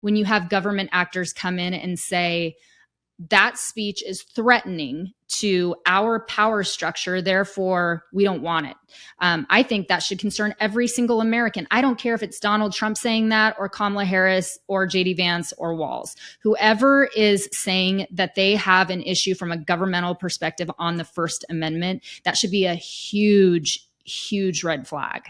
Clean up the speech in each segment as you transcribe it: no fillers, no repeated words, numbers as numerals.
when you have government actors come in and say, that speech is threatening to our power structure, therefore we don't want it. I think that should concern every single American. I don't care if it's Donald Trump saying that or Kamala Harris or JD Vance or Walz. Whoever is saying that they have an issue from a governmental perspective on the First Amendment, that should be a huge, huge red flag.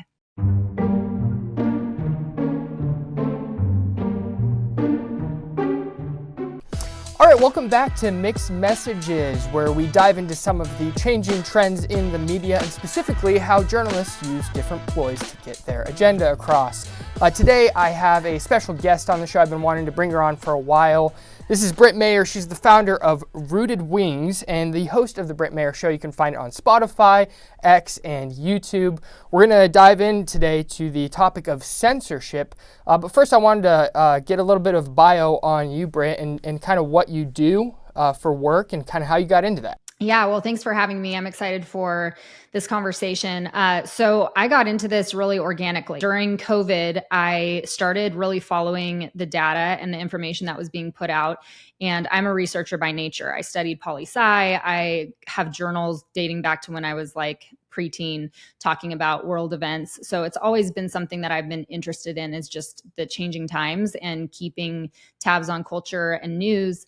All right, welcome back to Mixed Messages, where we dive into some of the changing trends in the media and specifically how journalists use different ploys to get their agenda across. Today, I have a special guest on the show. I've been wanting to bring her on for a while. This is Britt Mayer. She's the founder of Rooted Wings and the host of The Britt Mayer Show. You can find it on Spotify, X, and YouTube. We're going to dive in today to the topic of censorship. But first, I wanted to get a little bit of bio on you, Britt, and kind of what you do for work and kind of how you got into that. Yeah, well, thanks for having me. I'm excited for this conversation. So I got into this really organically. During COVID, I started really following the data and the information that was being put out. And I'm a researcher by nature. I studied poli-sci. I have journals dating back to when I was like preteen talking about world events. So it's always been something that I've been interested in, is just the changing times and keeping tabs on culture and news.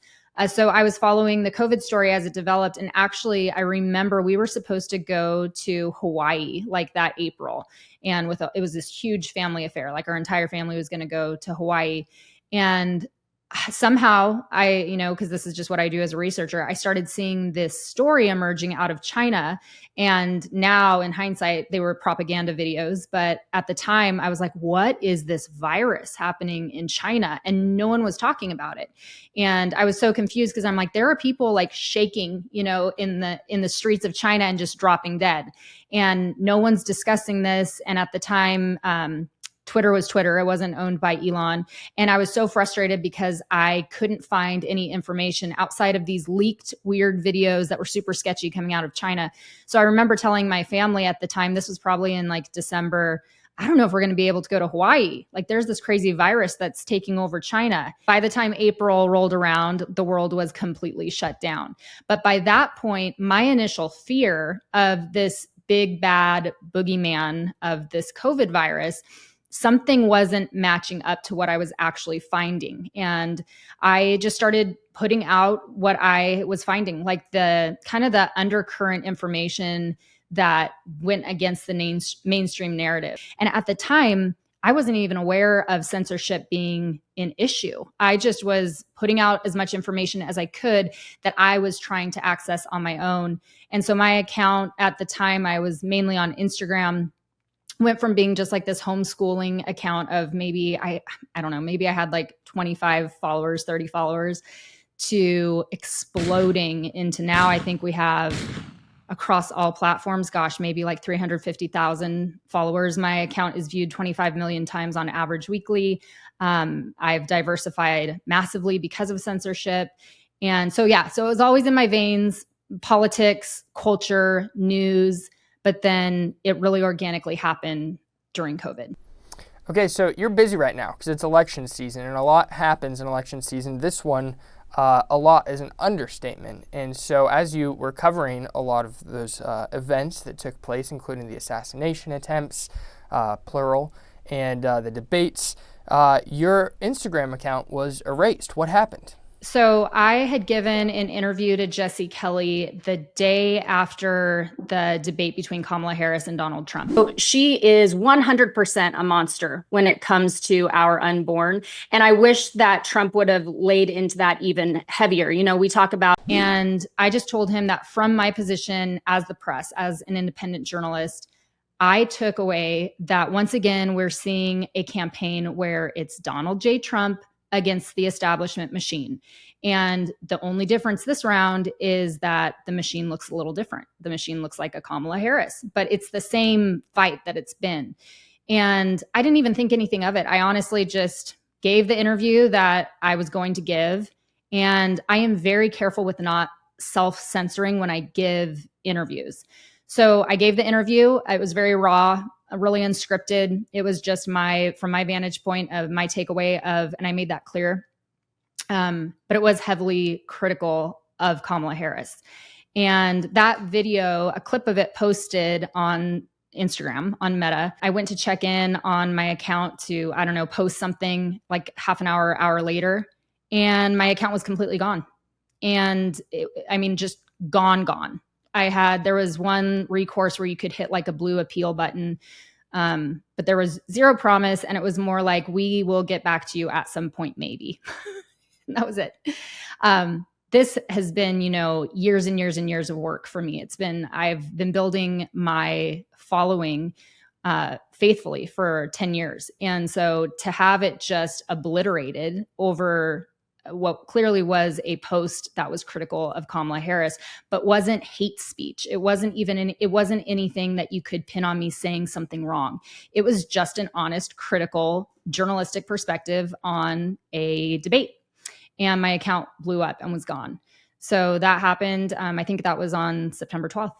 So I was following the COVID story as it developed. And actually, I remember we were supposed to go to Hawaii like that April. And it was this huge family affair. Like our entire family was going to go to Hawaii. And somehow because this is just what I do as a researcher, I started seeing this story emerging out of China. And now in hindsight, they were propaganda videos. But at the time I was like, what is this virus happening in China? And no one was talking about it. And I was so confused because I'm like, there are people like shaking, in the streets of China and just dropping dead. And no one's discussing this. And at the time, Twitter was Twitter. It wasn't owned by Elon. And I was so frustrated because I couldn't find any information outside of these leaked weird videos that were super sketchy coming out of China. So I remember telling my family at the time, this was probably in like December, I don't know if we're going to be able to go to Hawaii. Like there's this crazy virus that's taking over China. By the time April rolled around, the world was completely shut down. But by that point, my initial fear of this big bad boogeyman of this COVID virus, something wasn't matching up to what I was actually finding. And I just started putting out what I was finding, like the kind of the undercurrent information that went against the mainstream narrative. And at the time, I wasn't even aware of censorship being an issue. I just was putting out as much information as I could that I was trying to access on my own. And so my account at the time, I was mainly on Instagram, went from being just like this homeschooling account of maybe, I don't know, maybe I had like 25 followers, 30 followers, to exploding into now I think we have across all platforms, maybe like 350,000 followers. My account is viewed 25 million times on average weekly. I've diversified massively because of censorship. And so it was always in my veins, politics, culture, news, but then it really organically happened during COVID. Okay, so you're busy right now because it's election season and a lot happens in election season. This one, a lot is an understatement. And so as you were covering a lot of those events that took place, including the assassination attempts, plural, and the debates, your Instagram account was erased. What happened? So I had given an interview to Jesse Kelly the day after the debate between Kamala Harris and Donald Trump. So she is 100% a monster when it comes to our unborn. And I wish that Trump would have laid into that even heavier. We talk about, and I just told him that from my position as the press, as an independent journalist, I took away that once again, we're seeing a campaign where it's Donald J. Trump against the establishment machine. And the only difference this round is that the machine looks a little different. The machine looks like a Kamala Harris, but it's the same fight that it's been. And I didn't even think anything of it. I honestly just gave the interview that I was going to give. And I am very careful with not self-censoring when I give interviews. So I gave the interview. It was very raw. really unscripted. It was just from my vantage point of my takeaway of, and I made that clear. But it was heavily critical of Kamala Harris. And that video, a clip of it posted on Instagram, on Meta. I went to check in on my account to, I don't know, post something like half an hour later, and my account was completely gone. And just gone. There was one recourse where you could hit like a blue appeal button. But there was zero promise. And it was more like, we will get back to you at some point, maybe. That was it. This has been, years and years and years of work for me. I've been building my following faithfully for 10 years. And so to have it just obliterated over what clearly was a post that was critical of Kamala Harris, but wasn't hate speech. It wasn't anything that you could pin on me saying something wrong. It was just an honest, critical, journalistic perspective on a debate. And my account blew up and was gone. So that happened. I think that was on September 12th.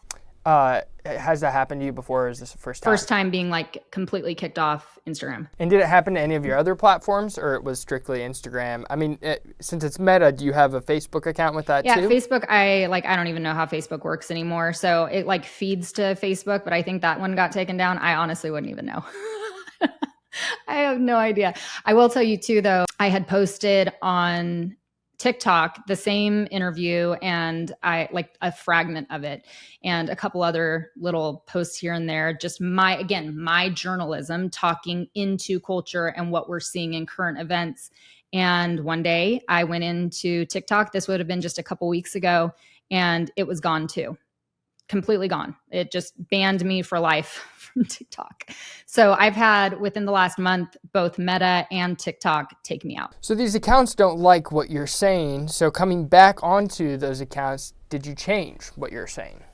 Has that happened to you before, or is this the first time? First time being like completely kicked off Instagram. And did it happen to any of your other platforms, or it was strictly Instagram? I mean, since it's Meta, do you have a Facebook account with that too? Yeah, Facebook, I don't even know how Facebook works anymore. So it like feeds to Facebook, but I think that one got taken down. I honestly wouldn't even know. I have no idea. I will tell you too, though, I had posted on TikTok the same interview, and I like a fragment of it and a couple other little posts here and there. Just my journalism talking into culture and what we're seeing in current events. And one day I went into TikTok. This would have been just a couple weeks ago, and it was gone too. Completely gone. It just banned me for life from TikTok. So I've had, within the last month, both Meta and TikTok take me out. So these accounts don't like what you're saying. So coming back onto those accounts, did you change what you're saying?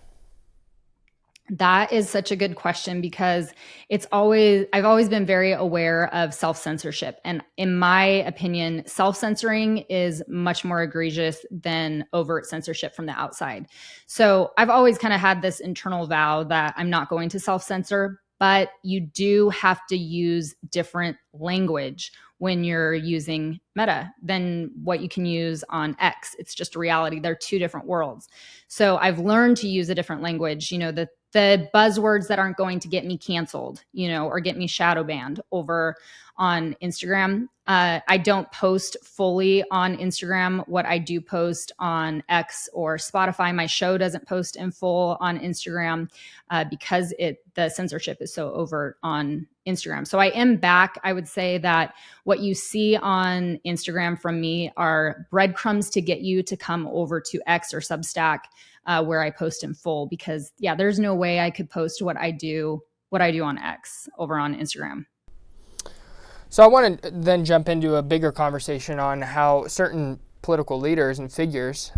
That is such a good question, because I've always been very aware of self-censorship. And in my opinion, self-censoring is much more egregious than overt censorship from the outside. So I've always kind of had this internal vow that I'm not going to self-censor, but you do have to use different language when you're using Meta than what you can use on X. It's just a reality. They're two different worlds. So I've learned to use a different language, the buzzwords that aren't going to get me canceled, or get me shadow banned over on Instagram. I don't post fully on Instagram what I do post on X or Spotify. My show doesn't post in full on Instagram because the censorship is so overt on Instagram. So I am back. I would say that what you see on Instagram from me are breadcrumbs to get you to come over to X or Substack, where I post in full, because there's no way I could post what I do on X over on Instagram. So I want to then jump into a bigger conversation on how certain political leaders and figures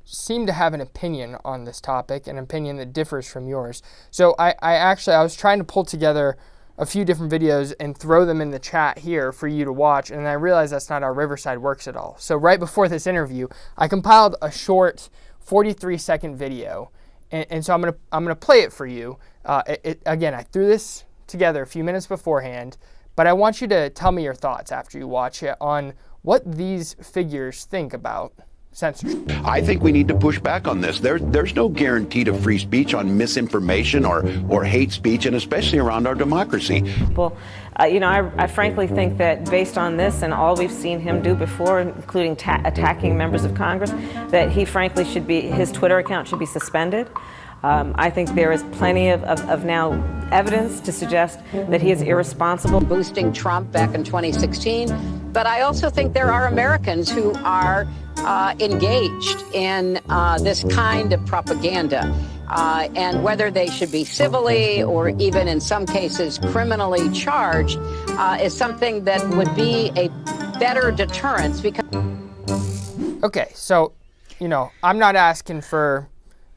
seem to have an opinion on this topic, an opinion that differs from yours. So I was trying to pull together a few different videos and throw them in the chat here for you to watch, and I realized that's not how Riverside works at all. So right before this interview, I compiled a short 43-second video, and so I'm gonna play it for you. Again, I threw this together a few minutes beforehand, but I want you to tell me your thoughts after you watch it on what these figures think about censorship. I think we need to push back on this. There's no guarantee to free speech on misinformation or hate speech, and especially around our democracy. Well, I frankly think that based on this and all we've seen him do before, including attacking members of Congress, that he frankly his Twitter account should be suspended. I think there is plenty of now evidence to suggest that he is irresponsible. Boosting Trump back in 2016. But I also think there are Americans who are engaged in this kind of propaganda. And whether they should be civilly or even in some cases criminally charged is something that would be a better deterrence. Okay, so, I'm not asking for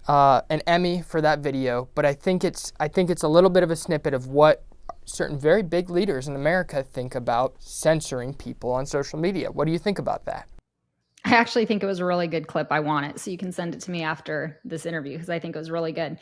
an Emmy for that video, but I think it's a little bit of a snippet of what certain very big leaders in America think about censoring people on social media. What do you think about that? I actually think it was a really good clip. I want it, so you can send it to me after this interview, because I think it was really good.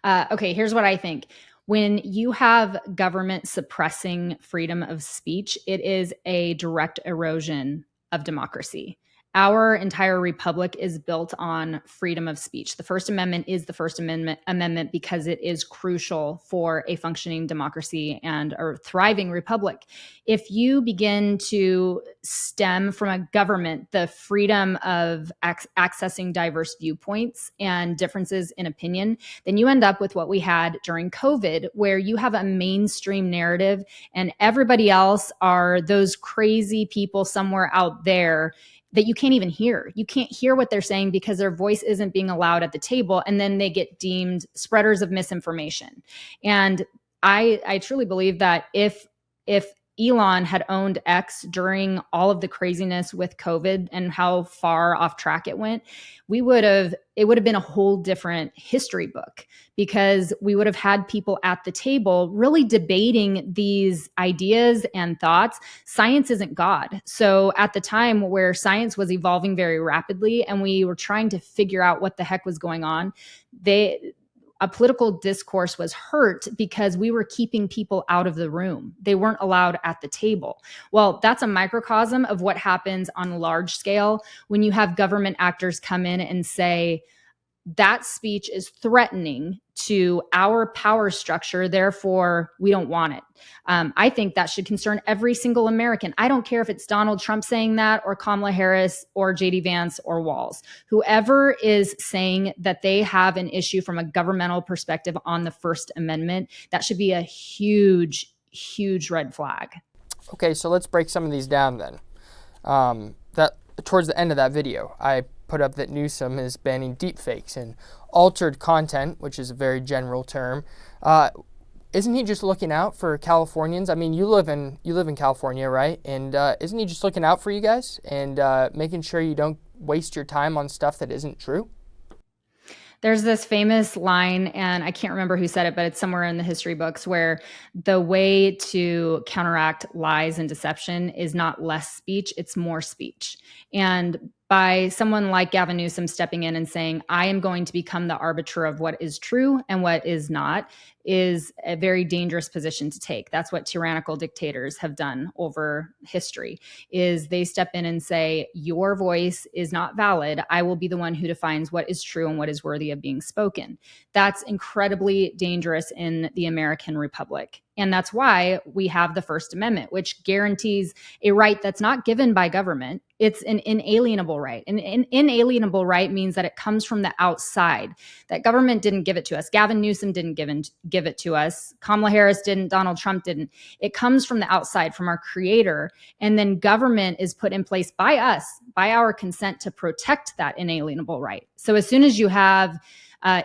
Okay, here's what I think. When you have government suppressing freedom of speech, it is a direct erosion of democracy. Our entire republic is built on freedom of speech. The First Amendment is the First Amendment because it is crucial for a functioning democracy and a thriving republic. If you begin to stem from a government the freedom of accessing diverse viewpoints and differences in opinion, then you end up with what we had during COVID, where you have a mainstream narrative and everybody else are those crazy people somewhere out there that you can't even hear. You can't hear what they're saying because their voice isn't being allowed at the table. And then they get deemed spreaders of misinformation. And I truly believe that if Elon had owned X during all of the craziness with COVID and how far off track it went, it would have been a whole different history book, because we would have had people at the table really debating these ideas and thoughts. Science isn't God. So at the time where science was evolving very rapidly and we were trying to figure out what the heck was going on, a political discourse was hurt because we were keeping people out of the room. They weren't allowed at the table. Well, that's a microcosm of what happens on a large scale when you have government actors come in and say, that speech is threatening to our power structure, therefore we don't want it. I think that should concern every single American. I don't care if it's Donald Trump saying that or Kamala Harris or JD Vance or Walz. Whoever is saying that they have an issue from a governmental perspective on the First Amendment, that should be a huge, huge red flag. Okay, so let's break some of these down then. That towards the end of that video, I put up that Newsom is banning deepfakes and altered content, which is a very general term. Isn't he just looking out for Californians? I mean, you live in California, right? And isn't he just looking out for you guys and making sure you don't waste your time on stuff that isn't true? There's this famous line, and I can't remember who said it, but it's somewhere in the history books, where the way to counteract lies and deception is not less speech, it's more speech. And by someone like Gavin Newsom stepping in and saying, I am going to become the arbiter of what is true and what is not, is a very dangerous position to take. That's what tyrannical dictators have done over history, is they step in and say, your voice is not valid. I will be the one who defines what is true and what is worthy of being spoken. That's incredibly dangerous in the American Republic. And that's why we have the First Amendment, which guarantees a right that's not given by government. It's an inalienable right. And an inalienable right means that it comes from the outside, that government didn't give it to us. Gavin Newsom didn't give it to us. Kamala Harris didn't. Donald Trump didn't. It comes from the outside, from our creator. And then government is put in place by us, by our consent, to protect that inalienable right. So as soon as you have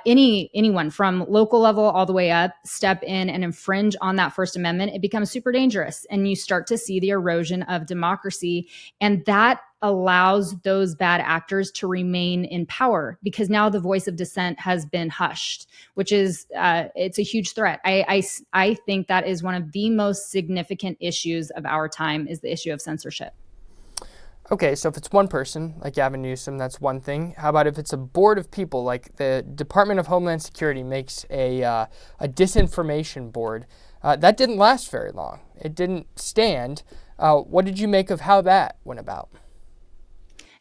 anyone from local level all the way up step in and infringe on that First Amendment, it becomes super dangerous. And you start to see the erosion of democracy. And that allows those bad actors to remain in power, because now the voice of dissent has been hushed, which is, it's a huge threat. I think that is one of the most significant issues of our time, is the issue of censorship. Okay, so if it's one person, like Gavin Newsom, that's one thing. How about if it's a board of people, like the Department of Homeland Security makes a disinformation board? That didn't last very long. It didn't stand. What did you make of how that went about?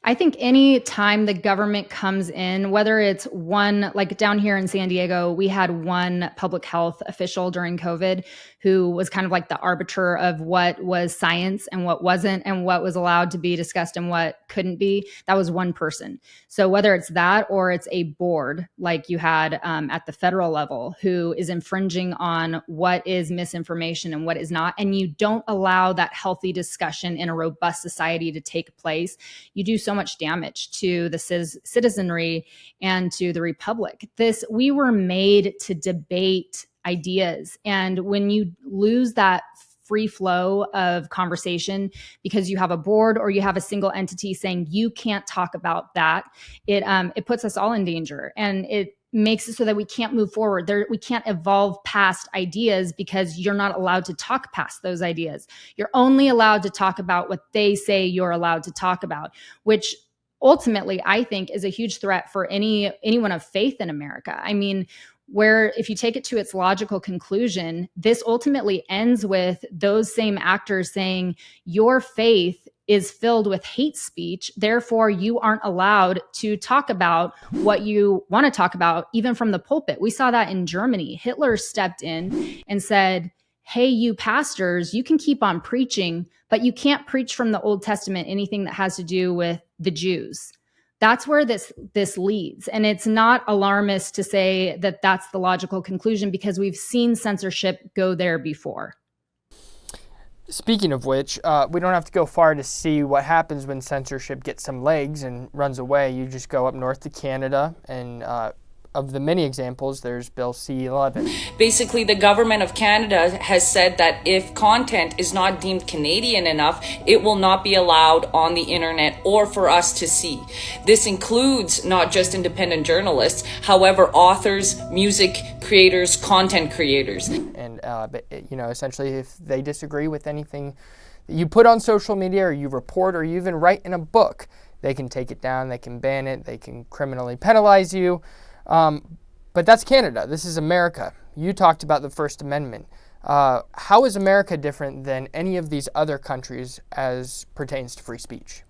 I think any time the government comes in, whether it's one, like down here in San Diego, we had one public health official during COVID who was kind of like the arbiter of what was science and what wasn't, and what was allowed to be discussed and what couldn't be. That was one person. So whether it's that or it's a board like you had at the federal level who is infringing on what is misinformation and what is not, and you don't allow that healthy discussion in a robust society to take place, you do so much damage to the citizenry and to the republic. We were made to debate ideas. And when you lose that free flow of conversation because you have a board or you have a single entity saying you can't talk about that, it puts us all in danger. And it makes it so that we can't move forward. We can't evolve past ideas because you're not allowed to talk past those ideas. You're only allowed to talk about what they say you're allowed to talk about, which ultimately I think is a huge threat for anyone of faith in America. I mean, where if you take it to its logical conclusion, this ultimately ends with those same actors saying your faith is filled with hate speech. Therefore, you aren't allowed to talk about what you want to talk about, even from the pulpit. We saw that in Germany. Hitler stepped in and said, hey, you pastors, you can keep on preaching, but you can't preach from the Old Testament anything that has to do with the Jews. That's where this leads. And it's not alarmist to say that that's the logical conclusion, because we've seen censorship go there before. Speaking of which, we don't have to go far to see what happens when censorship gets some legs and runs away. You just go up north to Canada, and of the many examples, there's Bill C-11. Basically, the government of Canada has said that if content is not deemed Canadian enough, it will not be allowed on the internet or for us to see. This includes not just independent journalists, however, authors, music creators, content creators. And, essentially, if they disagree with anything that you put on social media or you report or you even write in a book, they can take it down, they can ban it, they can criminally penalize you. But that's Canada. This is America. You talked about the First Amendment. How is America different than any of these other countries as pertains to free speech?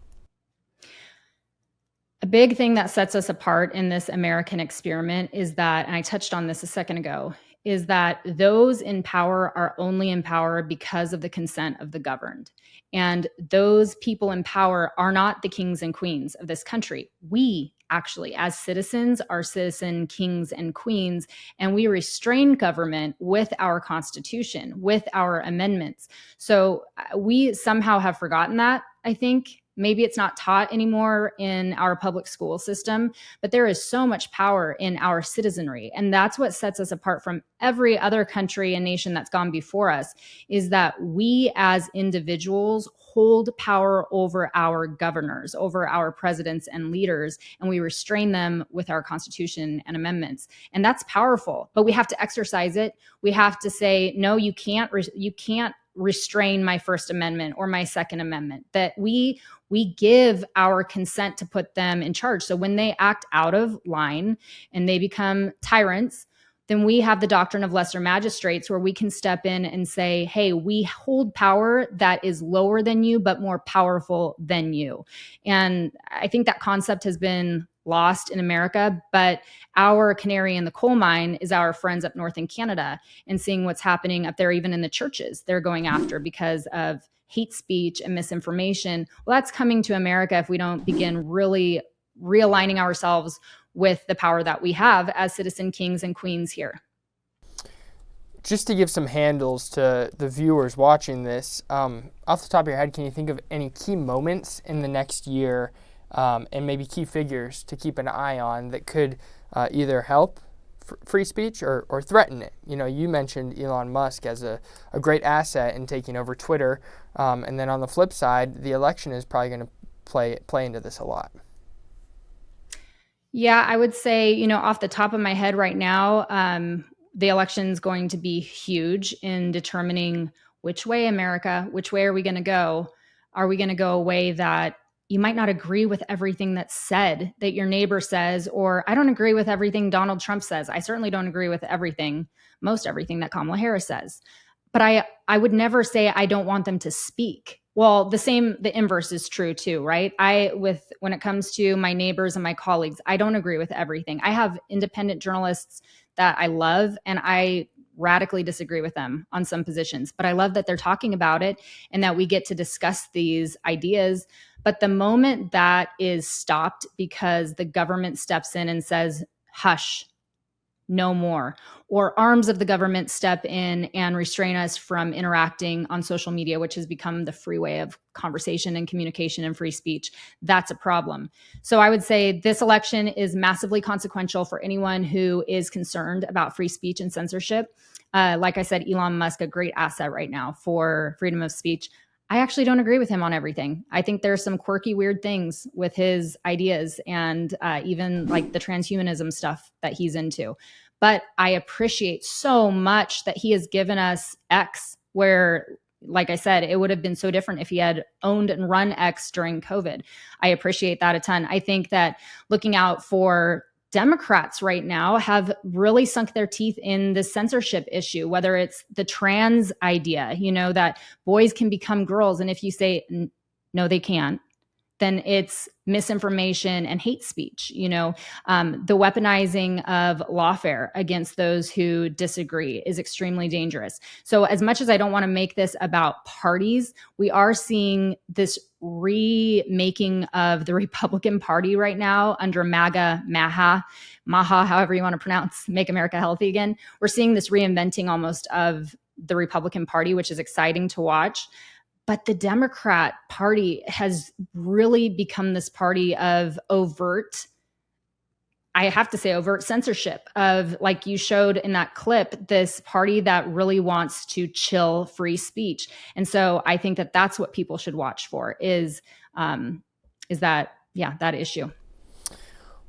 A big thing that sets us apart in this American experiment is that, and I touched on this a second ago, is that those in power are only in power because of the consent of the governed. And those people in power are not the kings and queens of this country. We actually, as citizens, are citizen kings and queens, and we restrain government with our Constitution, with our amendments. So we somehow have forgotten that, I think. Maybe it's not taught anymore in our public school system, but there is so much power in our citizenry. And that's what sets us apart from every other country and nation that's gone before us, is that we as individuals hold power over our governors, over our presidents and leaders, and we restrain them with our Constitution and amendments. And that's powerful, but we have to exercise it. We have to say, no, you can't restrain my First Amendment or my Second Amendment, that we give our consent to put them in charge. So when they act out of line and they become tyrants, then we have the doctrine of lesser magistrates, where we can step in and say, hey, we hold power that is lower than you, but more powerful than you. And I think that concept has been lost in America, but our canary in the coal mine is our friends up north in Canada, and seeing what's happening up there, even in the churches they're going after because of hate speech and misinformation. Well, that's coming to America if we don't begin really realigning ourselves with the power that we have as citizen kings and queens here. Just to give some handles to the viewers watching this, off the top of your head, can you think of any key moments in the next year and maybe key figures to keep an eye on that could either help free speech or threaten it? You know, you mentioned Elon Musk as a great asset in taking over Twitter. And then on the flip side, the election is probably going to play into this a lot. Yeah, I would say, off the top of my head right now, the election is going to be huge in determining which way which way are we going to go? Are we going to go a way that you might not agree with everything that's said, that your neighbor says, or I don't agree with everything Donald Trump says. I certainly don't agree with most everything that Kamala Harris says. But I would never say I don't want them to speak. Well, the inverse is true too, right? When it comes to my neighbors and my colleagues, I don't agree with everything. I have independent journalists that I love, and I radically disagree with them on some positions, but I love that they're talking about it and that we get to discuss these ideas. But the moment that is stopped because the government steps in and says, hush, no more, or arms of the government step in and restrain us from interacting on social media, which has become the free way of conversation and communication and free speech, that's a problem. So I would say this election is massively consequential for anyone who is concerned about free speech and censorship. Like I said, Elon Musk, a great asset right now for freedom of speech. I actually don't agree with him on everything. I think there's some quirky, weird things with his ideas and even like the transhumanism stuff that he's into. But I appreciate so much that he has given us X, where, like I said, it would have been so different if he had owned and run X during COVID. I appreciate that a ton. I think that looking out for Democrats right now have really sunk their teeth in the censorship issue, whether it's the trans idea, that boys can become girls. And if you say, no, they can't, then it's misinformation and hate speech. The weaponizing of lawfare against those who disagree is extremely dangerous. So as much as I don't want to make this about parties, we are seeing this remaking of the Republican Party right now under Maha, however you want to pronounce, Make America Healthy Again. We're seeing this reinventing almost of the Republican Party, which is exciting to watch. But the Democrat Party has really become this party of overt censorship, of, like you showed in that clip, this party that really wants to chill free speech. And so I think that that's what people should watch for is that issue.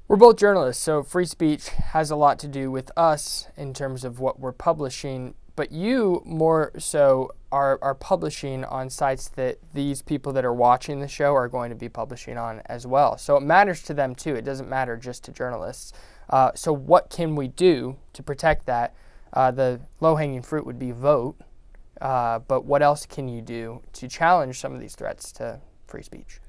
We're both journalists, so free speech has a lot to do with us in terms of what we're publishing. But you more so are publishing on sites that these people that are watching the show are going to be publishing on as well. So it matters to them too. It doesn't matter just to journalists. So what can we do to protect that? The low-hanging fruit would be vote. But what else can you do to challenge some of these threats to free speech?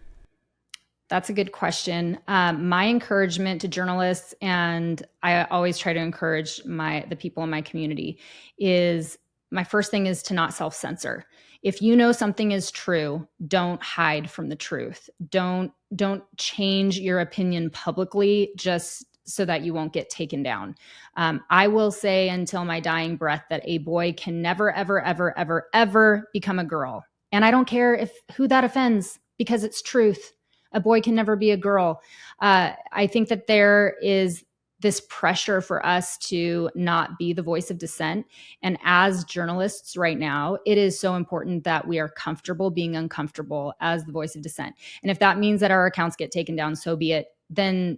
That's a good question. My encouragement to journalists, and I always try to encourage the people in my community, is my first thing is to not self-censor. If you know something is true, don't hide from the truth. Don't change your opinion publicly just so that you won't get taken down. I will say until my dying breath that a boy can never, ever, ever, ever, ever become a girl. And I don't care who that offends, because it's truth. A boy can never be a girl. I think that there is this pressure for us to not be the voice of dissent. And as journalists right now, it is so important that we are comfortable being uncomfortable as the voice of dissent. And if that means that our accounts get taken down, so be it. Then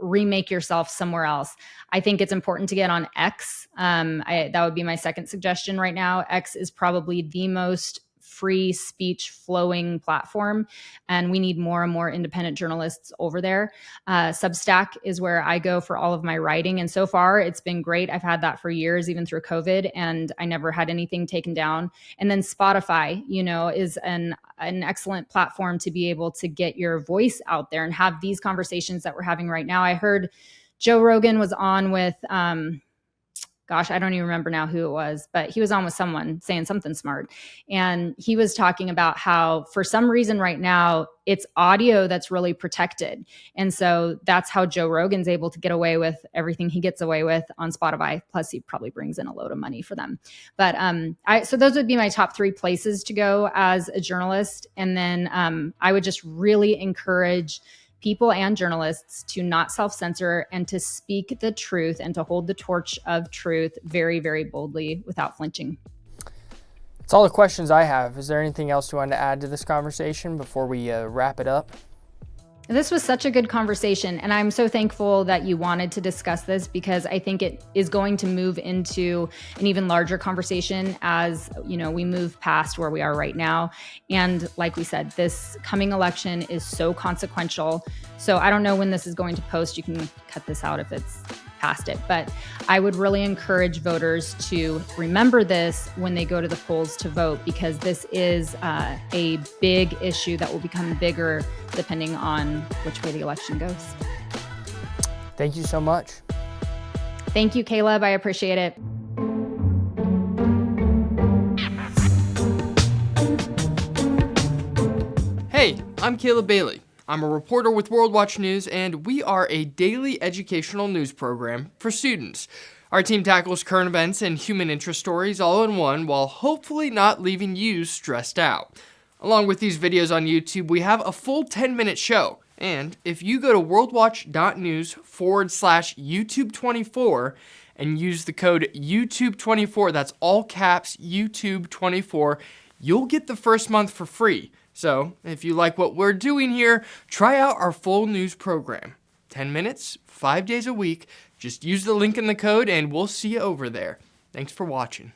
remake yourself somewhere else. I think it's important to get on X. That would be my second suggestion right now. X is probably the most free speech flowing platform, and we need more and more independent journalists over there. Substack is where I go for all of my writing, and so far it's been great. I've had that for years, even through COVID, and I never had anything taken down. And then Spotify, is an excellent platform to be able to get your voice out there and have these conversations that we're having right now. I heard Joe Rogan was on with I don't even remember now who it was, but he was on with someone saying something smart. And he was talking about how for some reason right now, it's audio that's really protected. And so that's how Joe Rogan's able to get away with everything he gets away with on Spotify. Plus he probably brings in a load of money for them. But so those would be my top 3 places to go as a journalist. And then I would just really encourage people and journalists to not self-censor and to speak the truth and to hold the torch of truth very, very boldly without flinching. That's all the questions I have. Is there anything else you wanted to add to this conversation before we wrap it up? This was such a good conversation, and I'm so thankful that you wanted to discuss this, because I think it is going to move into an even larger conversation as, we move past where we are right now. And like we said, this coming election is so consequential. So I don't know when this is going to post. You can cut this out if it's past it, but I would really encourage voters to remember this when they go to the polls to vote, because this is a big issue that will become bigger depending on which way the election goes. Thank you so much. Thank you, Caleb. I appreciate it. Hey, I'm Caleb Bailey. I'm a reporter with World Watch News, and we are a daily educational news program for students. Our team tackles current events and human interest stories all in one, while hopefully not leaving you stressed out. Along with these videos on YouTube, we have a full 10-minute show. And if you go to worldwatch.news/YouTube24 and use the code YouTube24, that's all caps YouTube24, you'll get the first month for free. So, if you like what we're doing here, try out our full news program. 10 minutes, 5 days a week. Just use the link in the code and we'll see you over there. Thanks for watching.